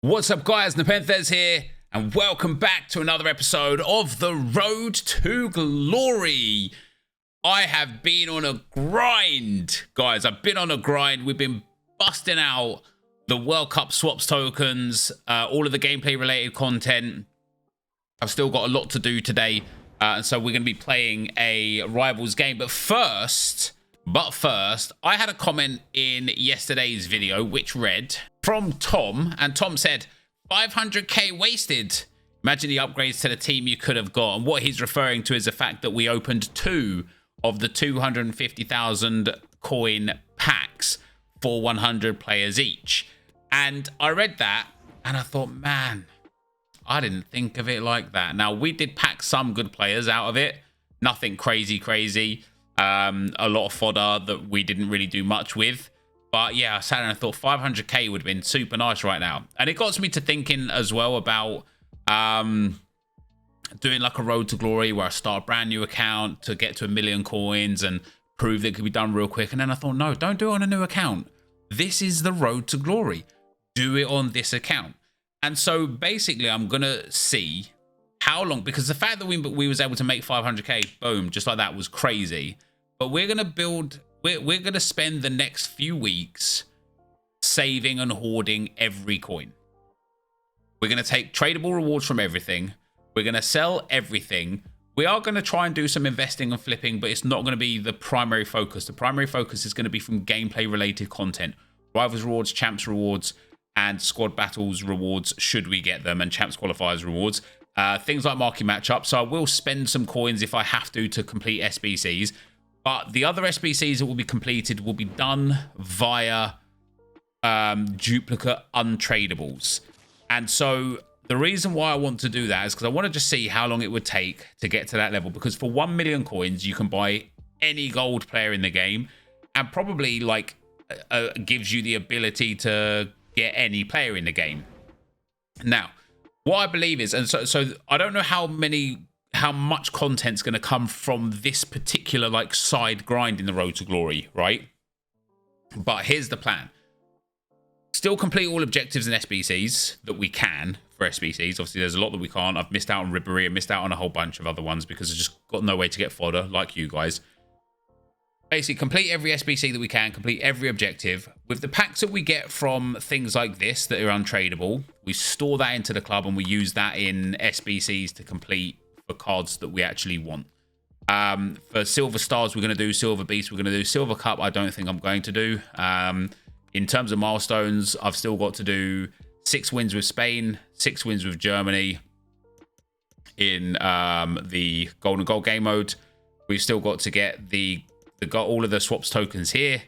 What's up, guys? NepentheZ here, and welcome back to another episode of The Road to Glory. I have been on a grind, guys. I've been on a grind. We've been busting out the World Cup swaps tokens, all of the gameplay-related content. I've still got a lot to do today, and so we're going to be playing a Rivals game. But first, I had a comment in yesterday's video which read from Tom, and Tom said 500k wasted. Imagine the upgrades to the team you could have got. And what he's referring to is the fact that we opened 2 of the 250,000 coin packs for 100 players each. And I read that and I thought, man, I didn't think of it like that. Now, we did pack some good players out of it. Nothing crazy. A lot of fodder that we didn't really do much with. But yeah, I sat there and I thought 500k would have been super nice right now. And it got me to thinking as well about doing like a Road to Glory where I start a brand new account to get to 1 million coins and prove that it could be done real quick. And then I thought, no, don't do it on a new account. This is the Road to Glory. Do it on this account. And so basically I'm going to see how long, because the fact that we was able to make 500k, boom, just like that was crazy. But we're going to build, we're going to spend the next few weeks saving and hoarding every coin. We're going to take tradable rewards from everything. We're going to sell everything. We are going to try and do some investing and flipping, but it's not going to be the primary focus. The primary focus is going to be from gameplay related content. Rivals rewards, champs rewards, and squad battles rewards should we get them, and champs qualifiers rewards. Things like marquee matchups. So I will spend some coins if I have to complete SBCs. But the other SBCs that will be completed will be done via duplicate untradables. And so the reason why I want to do that is because I want to just see how long it would take to get to that level. Because for 1 million coins, you can buy any gold player in the game, and probably like gives you the ability to get any player in the game. Now, what I believe is, and so I don't know how much content's going to come from this particular like side grind in the Road to Glory, right? But here's the plan. Still complete all objectives and SBCs that we can for SBCs. Obviously, there's a lot that we can't. I've missed out on Ribery and missed out on a whole bunch of other ones because I've just got no way to get fodder like you guys. Basically, complete every SBC that we can, complete every objective. With the packs that we get from things like this that are untradeable, we store that into the club and we use that in SBCs to complete for cards that we actually want. For Silver Stars, we're going to do Silver Beast, we're going to do Silver Cup. I don't think I'm going to do. In terms of milestones, I've still got to do 6 wins with Spain, 6 wins with Germany in the Golden Goal game mode. We've still got to get all of the swaps tokens here,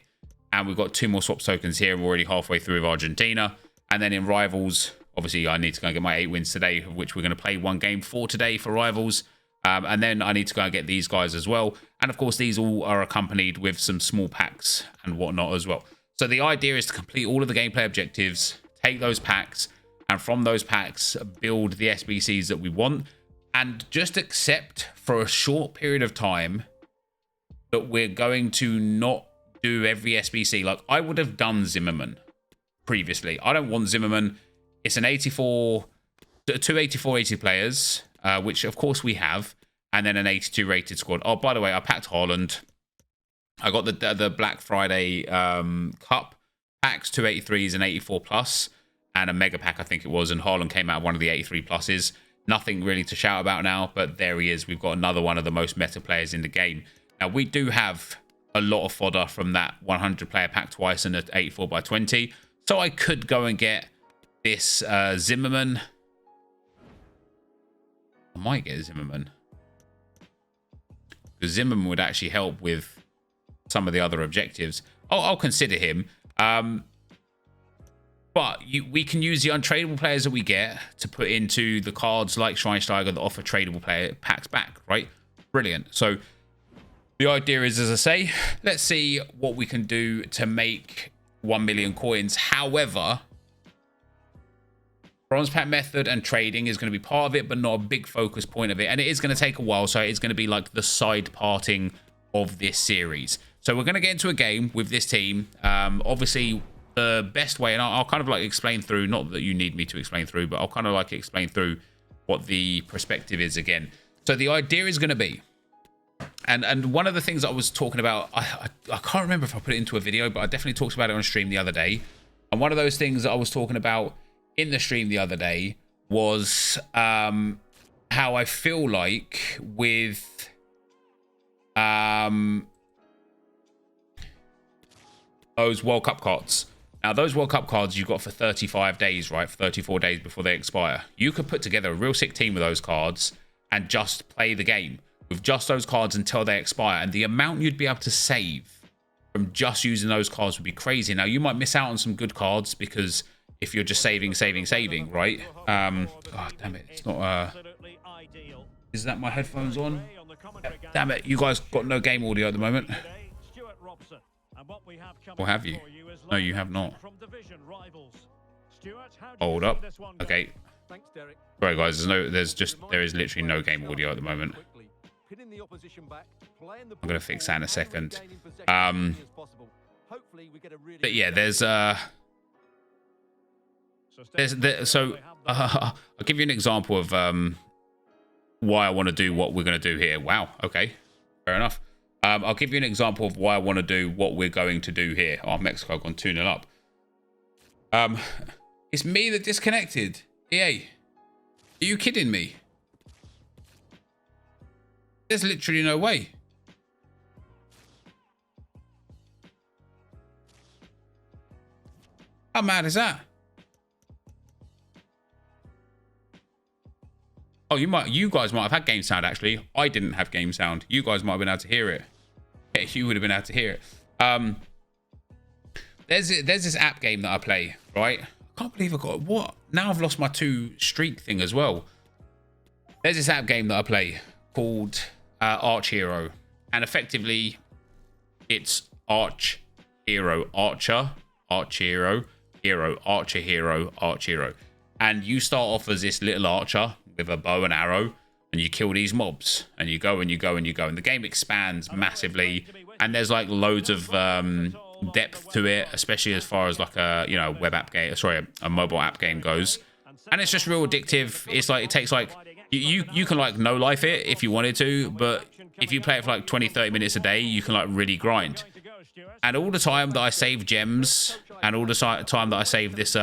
and we've got 2 more swaps tokens here. We're already halfway through with Argentina. And then in Rivals, obviously I need to go and get my 8 wins today, of which we're going to play 1 game for today for Rivals. And then I need to go and get these guys as well. And of course, these all are accompanied with some small packs and whatnot as well. So the idea is to complete all of the gameplay objectives, take those packs, and from those packs, build the SBCs that we want. And just accept for a short period of time that we're going to not do every SBC. Like, I would have done Zimmerman previously. I don't want Zimmerman. It's an 84, 284 80 players, which of course we have, and then an 82 rated squad. Oh, by the way, I packed Haaland. I got the Black Friday Cup packs, 283s and 84 plus, and a mega pack, I think it was, and Haaland came out one of the 83 pluses. Nothing really to shout about now, but there he is. We've got another one of the most meta players in the game. Now, we do have a lot of fodder from that 100 player pack twice and an 84 by 20. So I could go and get this Zimmerman. I might get Zimmerman, because Zimmerman would actually help with some of the other objectives. I'll consider him. But we can use the untradeable players that we get to put into the cards like Schweinsteiger that offer tradable player packs back, right? Brilliant. So the idea is, as I say, let's see what we can do to make 1 million coins. However, bronze pack method and trading is going to be part of it, but not a big focus point of it. And it is going to take a while, so it's going to be like the side parting of this series. So we're going to get into a game with this team. Obviously, the best way, and I'll kind of like explain through, not that you need me to explain through, but I'll kind of like explain through what the perspective is again. So the idea is going to be, and one of the things I was talking about, I can't remember if I put it into a video, but I definitely talked about it on stream the other day. And one of those things that I was talking about in the stream the other day was how I feel like with those World Cup cards. Now, those World Cup cards you've got for 35 days, right? For 34 days before they expire. You could put together a real sick team with those cards and just play the game with just those cards until they expire. And the amount you'd be able to save from just using those cards would be crazy. Now, you might miss out on some good cards because if you're just saving, right? Oh, damn it. It's not... Is that my headphones on? Damn it. You guys got no game audio at the moment. Or have you? No, you have not. Hold up. Okay. Sorry, guys. There is literally no game audio at the moment. I'm gonna fix that in a second. But yeah, I'll give you an example of why I want to do what we're gonna do here. Wow. Okay. Fair enough. I'll give you an example of why I want to do what we're going to do here. Oh, Mexico gone 2-0 up. It's me that disconnected. EA, are you kidding me? There's literally no way. How mad is that? Oh, you guys might have had game sound actually. I didn't have game sound. You guys might have been able to hear it. Yeah, you would have been able to hear it. There's this app game that I play, right? I can't believe I got what? Now I've lost my 2 streak thing as well. There's this app game that I play called Arch Hero, and effectively it's Arch Hero, Archer Hero, Archer Hero, Arch Hero, and you start off as this little archer with a bow and arrow. And you kill these mobs, and you go and you go and you go, and the game expands massively. And there's like loads of depth to it, especially as far as like a web app game, sorry, a mobile app game goes. And it's just real addictive. It's like it takes like you can like no life it if you wanted to, but if you play it for like 20-30 minutes a day, you can like really grind. And all the time that I save gems, and all the time that I save this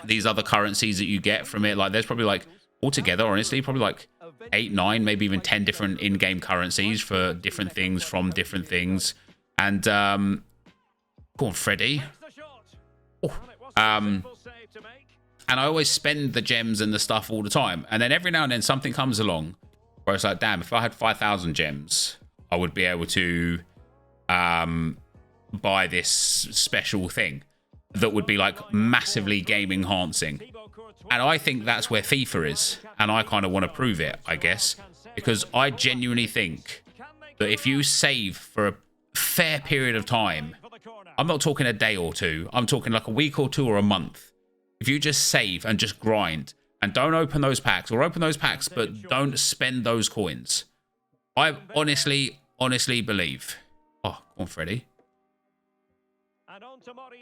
these other currencies that you get from it, like there's probably like altogether, honestly, probably like 8, 9, maybe even 10 different in-game currencies for different things from different things. And go on, Freddy. Oh. And I always spend the gems and the stuff all the time. And then every now and then something comes along where it's like, damn, if I had 5,000 gems, I would be able to buy this special thing that would be like massively game enhancing. And I think that's where FIFA is. And I kind of want to prove it, I guess. Because I genuinely think that if you save for a fair period of time, I'm not talking a day or two, I'm talking like a week or 2 or a month. If you just save and just grind and don't open those packs, or open those packs, but don't spend those coins. I honestly believe. Oh, go on, Freddy.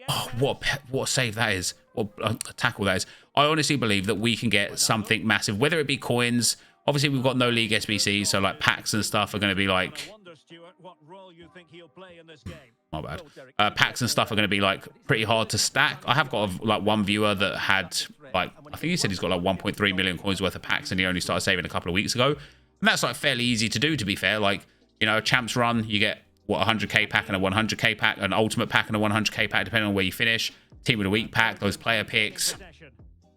Oh, what save that is. What a tackle that is. I honestly believe that we can get something massive, whether it be coins. Obviously, we've got no League SBC, so like packs and stuff are going to be like... My bad. Packs and stuff are going to be like pretty hard to stack. I have got like one viewer that had like, I think he said he's got like 1.3 million coins worth of packs, and he only started saving a couple of weeks ago. And that's like fairly easy to do, to be fair. Like, you know, a champs run, you get what, 100k pack and a 100k pack, an ultimate pack and a 100k pack, depending on where you finish. Team of the week pack, those player picks.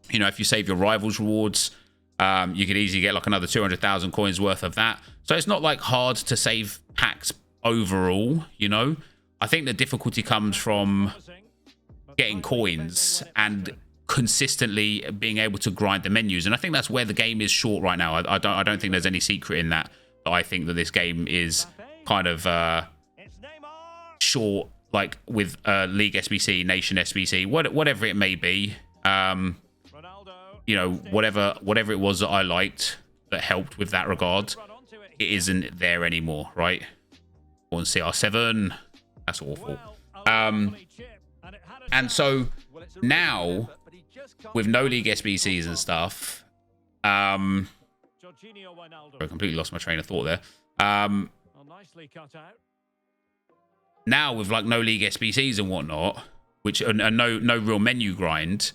You know, if you save your rivals rewards, you could easily get like another 200,000 coins worth of that. So it's not like hard to save packs overall, you know. I think the difficulty comes from getting coins and consistently being able to grind the menus, and I think that's where the game is short right now. I don't think there's any secret in that. I think that this game is kind of short, like with League SBC, Nation SBC, whatever it may be. You know, whatever it was that I liked that helped with that regard, it isn't there anymore, right? On CR7, that's awful. And so now, with no league SBCs and stuff, I completely lost my train of thought there. Now with like no league SBCs and whatnot, which and no real menu grind,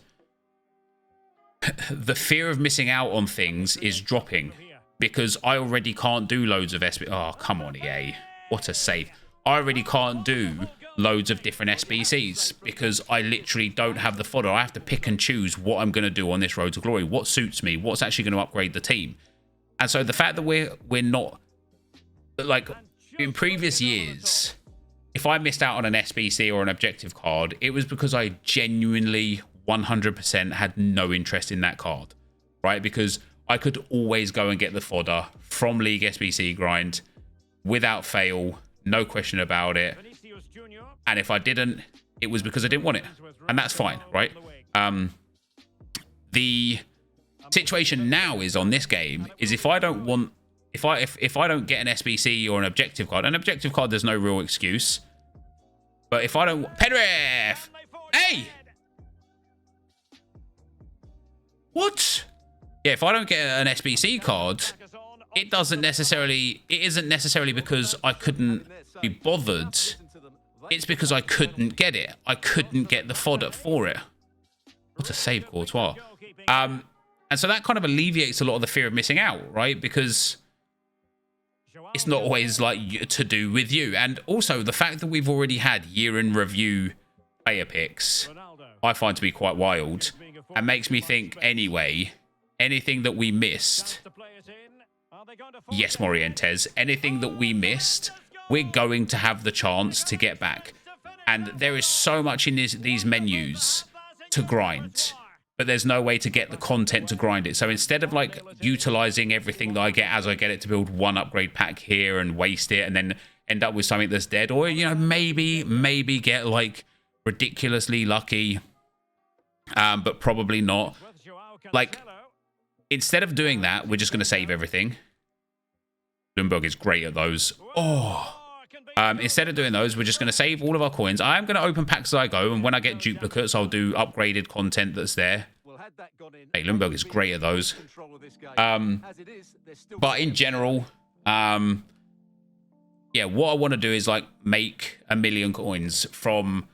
the fear of missing out on things is dropping because I already can't do loads of SBCs. Oh, come on, EA. What a save. I already can't do loads of different SBCs because I literally don't have the fodder. I have to pick and choose what I'm going to do on this Road to Glory, what suits me, what's actually going to upgrade the team. And so the fact that we're not, like, in previous years, if I missed out on an SBC or an objective card, it was because I genuinely 100% had no interest in that card, right? Because I could always go and get the fodder from League SBC grind without fail, no question about it. And if I didn't, it was because I didn't want it. And that's fine, right? The situation now is on this game is if I don't want, if I don't get an SBC or an objective card, there's no real excuse. But if I don't, Penrith! Hey! What? Yeah, if I don't get an SBC card, it isn't necessarily because I couldn't be bothered. It's because I couldn't get it. I couldn't get the fodder for it. What a save, Courtois. And so that kind of alleviates a lot of the fear of missing out, right? Because it's not always like to do with you. And also the fact that we've already had year in review player picks, I find to be quite wild and makes me think anyway, anything that we missed, yes, NepentheZ, anything that we missed, we're going to have the chance to get back. And there is so much in these menus to grind, but there's no way to get the content to grind it. So instead of like utilizing everything that I get as I get it to build one upgrade pack here and waste it and then end up with something that's dead, or, you know, maybe get like ridiculously lucky, but probably not. Like, instead of doing that, we're just going to save everything. Bloomberg is great at those. Oh. Instead of doing those, we're just going to save all of our coins. I am going to open packs as I go, and when I get duplicates, I'll do upgraded content that's there. Hey, Bloomberg is great at those. But in general, yeah, what I want to do is like make 1 million coins from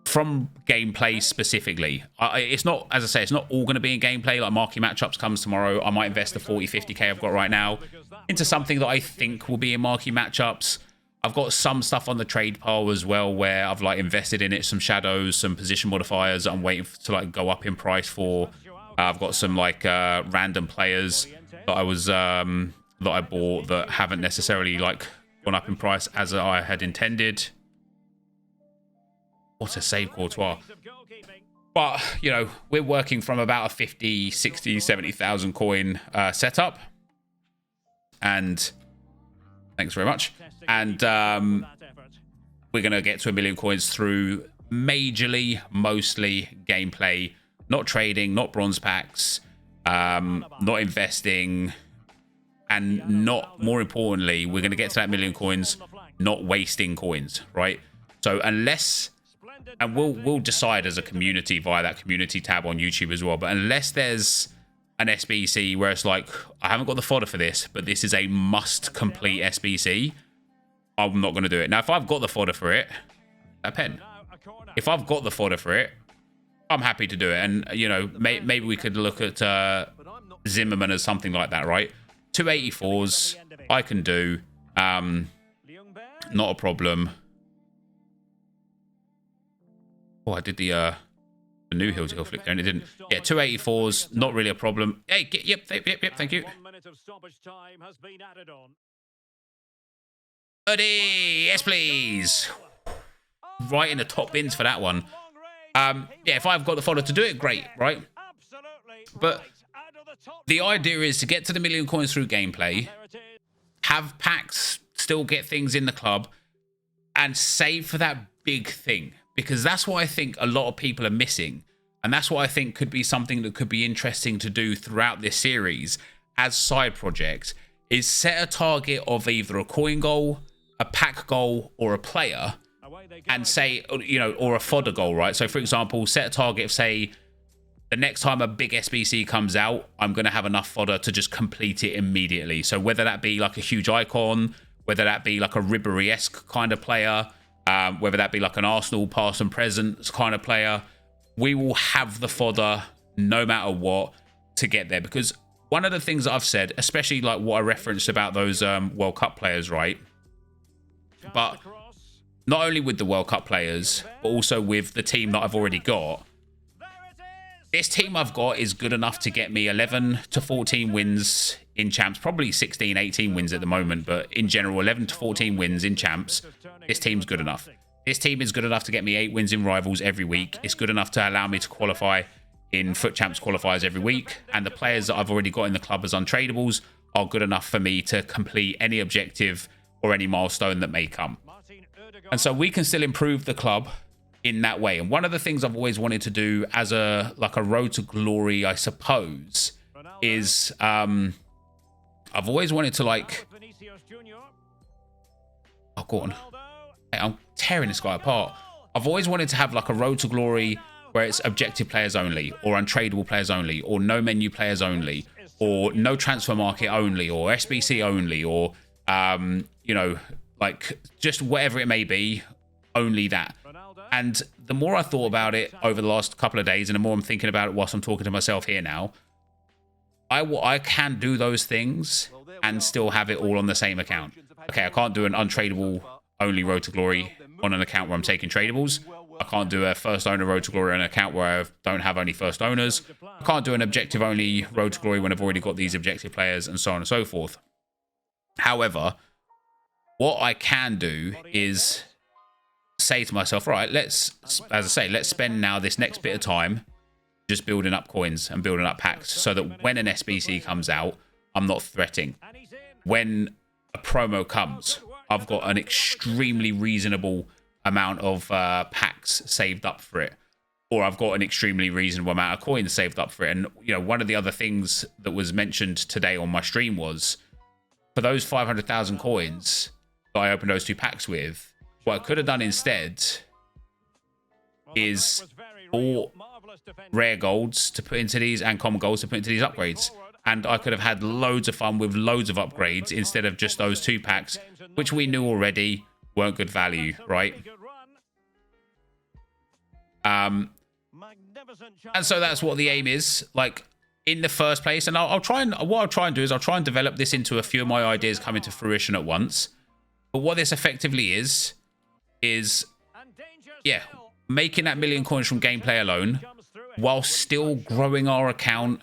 gameplay specifically. It's not, as I say, it's not all going to be in gameplay. Like marquee matchups comes tomorrow. I might invest the 40, 50k I've got right now into something that I think will be in marquee matchups. I've got some stuff on the trade pile as well where I've like invested in it, some shadows, some position modifiers that I'm waiting to like go up in price for. I've got some like random players that I was that I bought that haven't necessarily like gone up in price as I had intended. What a save, Courtois. But, you know, we're working from about a 50, 60, 70,000 coin setup. And thanks very much. And we're going to get to 1 million coins through mostly gameplay, not trading, not bronze packs, not investing, and not, more importantly, we're going to get to that 1 million coins, not wasting coins, right? So unless, and we'll decide as a community via that community tab on YouTube as well, but unless there's an SBC where it's like, I haven't got the fodder for this, but this is a must complete SBC, I'm not going to do it. Now, if I've got the fodder for it, a pen. If I've got the fodder for it, I'm happy to do it. And, you know, maybe we could look at Zimmerman as something like that, right? 284s, I can do. Not a problem. Oh, I did the new hill to hill flick there and it didn't. Yeah, 284s, not really a problem. Hey, yep, thank you. 30, yes please. Right in the top bins for that one. Yeah, if I've got the fodder to do it, great, right? But the idea is to get to the 1 million coins through gameplay, have packs still get things in the club, and save for that big thing. Because that's what I think a lot of people are missing. And that's what I think could be something that could be interesting to do throughout this series as side projects, is set a target of either a coin goal, a pack goal, or a player, and say, you know, or a fodder goal, right? So for example, set a target of, say, the next time a big SBC comes out, I'm going to have enough fodder to just complete it immediately. So whether that be like a huge icon, whether that be like a Ribery-esque kind of player, whether that be like an Arsenal past and present kind of player, we will have the fodder no matter what to get there. Because one of the things that I've said, especially like what I referenced about those World Cup players, right? But not only with the World Cup players, but also with the team that I've already got. This team I've got is good enough to get me 11 to 14 wins in champs, probably 16, 18 wins at the moment, but in general, 11 to 14 wins in champs. This team's good enough. This team is good enough to get me 8 wins in rivals every week. It's good enough to allow me to qualify in FUT Champs qualifiers every week. And the players that I've already got in the club as untradables are good enough for me to complete any objective or any milestone that may come. And so we can still improve the club in that way. And one of the things I've always wanted to do as a road to glory, I suppose, is I've always wanted to like, oh, go on. Hey, I'm tearing this guy apart. I've always wanted to have like a road to glory where it's objective players only, or untradeable players only, or no menu players only, or no transfer market only, or SBC only, or you know, like just whatever it may be, only that. And the more I thought about it over the last couple of days, and the more I'm thinking about it whilst I'm talking to myself here now, I can do those things and still have it all on the same account. Okay, I can't do an untradeable only road to glory on an account where I'm taking tradables. I can't do a first owner road to glory on an account where I don't have only first owners. I can't do an objective only road to glory when I've already got these objective players, and so on and so forth. However, what I can do is say to myself, right, let's, as I say, let's spend now this next bit of time just building up coins and building up packs, so that when an SBC comes out, I'm not threatening. When a promo comes, I've got an extremely reasonable amount of packs saved up for it, or I've got an extremely reasonable amount of coins saved up for it. And you know, one of the other things that was mentioned today on my stream was, for those 500,000 coins that I opened those 2 packs with, what I could have done instead is bought rare golds to put into these and common golds to put into these upgrades. And I could have had loads of fun with loads of upgrades instead of just those 2 packs, which we knew already weren't good value, right? And so that's what the aim is, like, in the first place. And I'll try and do is I'll try and develop this into a few of my ideas coming to fruition at once. But what this effectively is yeah, making that 1 million coins from gameplay alone, while still growing our account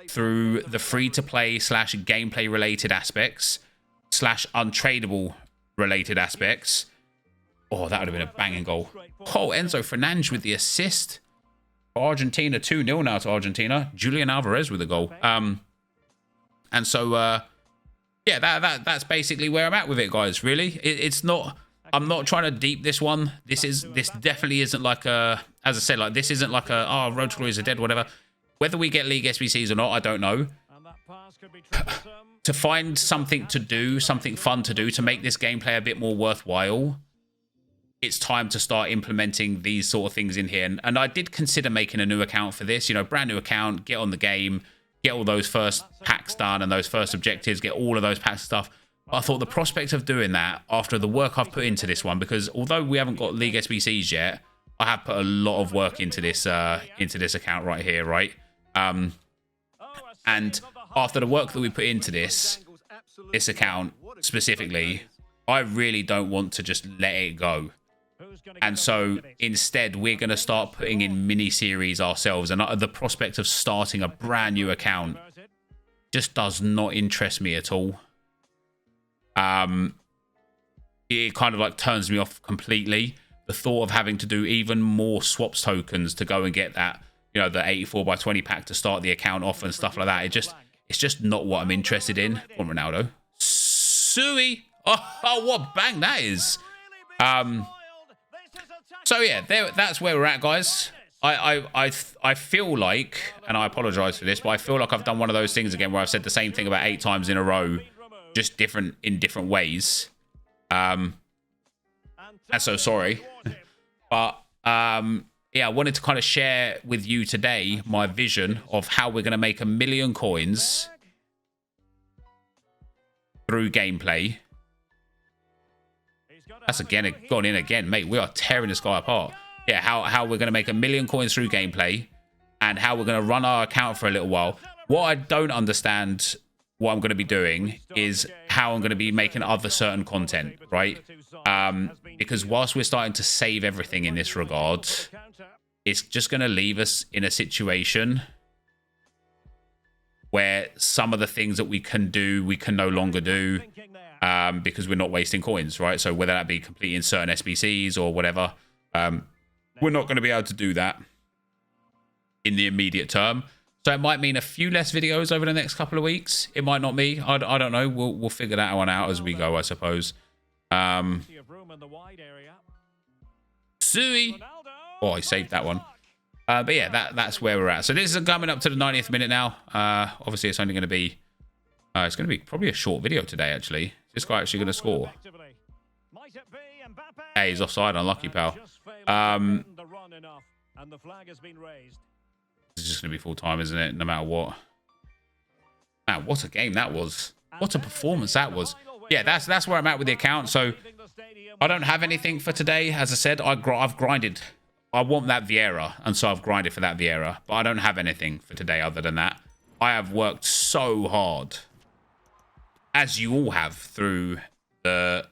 through the free-to-play / gameplay related aspects / untradable related aspects. Oh, that would have been a banging goal. Oh, Enzo Fernandes with the assist. Argentina 2-0 now to Argentina. Julian Alvarez with a goal. And so yeah, that's basically where I'm at with it, guys. Really, it's not. I'm not trying to deep this one. This definitely isn't like a, as I said, like this isn't like a, oh, road to glory is dead, whatever. Whether we get league SBCs or not, I don't know. To find something to do, something fun to do, to make this gameplay a bit more worthwhile, it's time to start implementing these sort of things in here. And I did consider making a new account for this, you know, brand new account, get on the game, get all those first packs done and those first objectives, get all of those packs and stuff. But I thought the prospect of doing that after the work I've put into this one, because although we haven't got league SBCs yet, I have put a lot of work into this account right here, right? And after the work that we put into this account specifically, I really don't want to just let it go. And so instead, we're going to start putting in mini-series ourselves. And the prospect of starting a brand new account just does not interest me at all. It kind of like turns me off completely. The thought of having to do even more swaps tokens to go and get that, you know, the 84x20 pack to start the account off and stuff like that. It's just not what I'm interested in. Come on, Ronaldo. Sui. Oh, what bang that is. So yeah, that's where we're at, guys. I feel like, and I apologize for this, but I feel like I've done one of those things again where I've said the same thing about 8 times in a row, just in different ways. And so sorry. But yeah, I wanted to kind of share with you today my vision of how we're going to make 1 million coins through gameplay. That's again gone in again, mate. We are tearing this guy apart. Yeah, how we're going to make 1 million coins through gameplay and how we're going to run our account for a little while. What I don't understand what I'm going to be doing is how I'm going to be making other certain content, right? Because whilst we're starting to save everything in this regard, it's just going to leave us in a situation where some of the things that we can do, we can no longer do because we're not wasting coins, right? So whether that be completing certain SBCs or whatever, we're not going to be able to do that in the immediate term. So it might mean a few less videos over the next couple of weeks. It might not be. I don't know. We'll figure that one out as we go, I suppose. Sui. Oh, I saved that one. But yeah, that's where we're at. So this is coming up to the 90th minute now. Obviously, it's only going to be... it's going to be probably a short video today, actually. Is this guy actually going to score? Hey, he's offside. Unlucky, pal. It's just going to be full time, isn't it? No matter what. Man, what a game that was. What a performance that was. Yeah, that's where I'm at with the account. So I don't have anything for today. As I said, I've grinded. I want that Vieira, and so I've grinded for that Vieira. But I don't have anything for today other than that. I have worked so hard, as you all have, through the...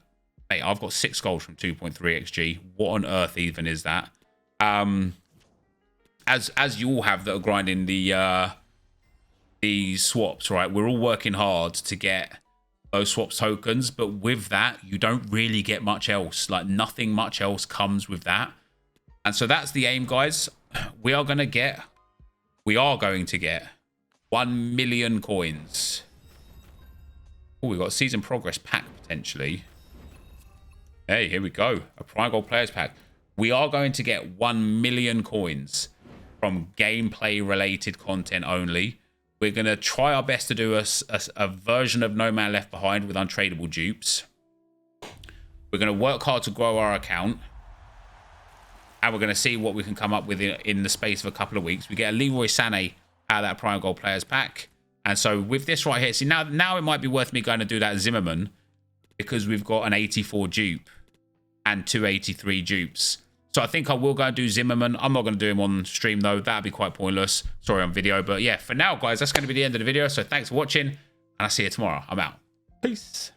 Hey, I've got 6 goals from 2.3 XG. What on earth even is that? As you all have that are grinding the swaps, right? We're all working hard to get those swaps tokens, but with that, you don't really get much else. Like, nothing much else comes with that. And so that's the aim, guys. We are going to get 1 million coins. Oh, we've got a season progress pack, potentially. Hey, here we go. A Prime Gold Players Pack. We are going to get 1 million coins from gameplay-related content only. We're going to try our best to do a version of No Man Left Behind with untradeable dupes. We're going to work hard to grow our account. And we're going to see what we can come up with in the space of a couple of weeks. We get a Leroy Sané out of that Prime Gold Players Pack. And so with this right here, see, now it might be worth me going to do that Zimmerman because we've got an 84 dupe and 283 dupes. So I think I will go and do Zimmerman. I'm not going to do him on stream, though. That'd be quite pointless. Sorry, on video. But yeah, for now, guys, that's going to be the end of the video. So thanks for watching, and I'll see you tomorrow. I'm out. Peace.